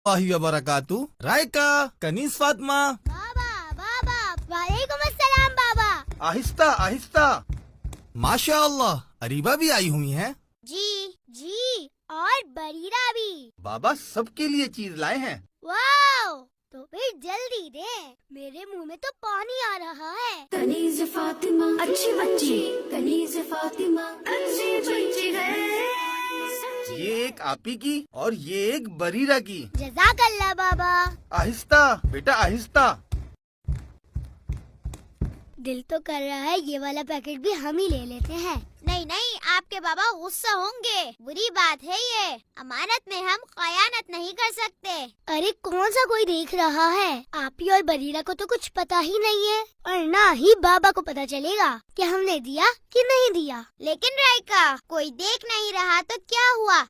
وبرکاتہ. رائکا، کنیز فاطمہ. بابا بابا وعلیکم السلام بابا. آہستہ آہستہ. ماشاء اللہ، اریبہ بھی آئی ہوئی ہیں. جی جی، اور بریرہ بھی. بابا سب کے لیے چیز لائے ہیں. واو، تو پھر جلدی دیں، میرے منہ میں تو پانی آ رہا ہے. کنیز فاطمہ اچھی بچی، کنیز فاطمہ اچھی بچی ہے. یہ ایک آپی کی اور یہ ایک بریرہ کی. جزاک اللہ بابا. آہستہ بیٹا آہستہ. دل تو کر رہا ہے یہ والا پیکٹ بھی ہم ہی لے لیتے ہیں. نہیں نہیں، آپ کے بابا غصہ ہوں گے. بری بات ہے یہ، امانت میں ہم خیانت نہیں کر سکتے. ارے کون سا کوئی دیکھ رہا ہے؟ آپ ہی اور بریرہ کو تو کچھ پتا ہی نہیں ہے، اور نہ ہی بابا کو پتا چلے گا کہ ہم نے دیا کہ نہیں دیا. لیکن رائکا، کوئی دیکھ نہیں رہا تو کیا ہوا؟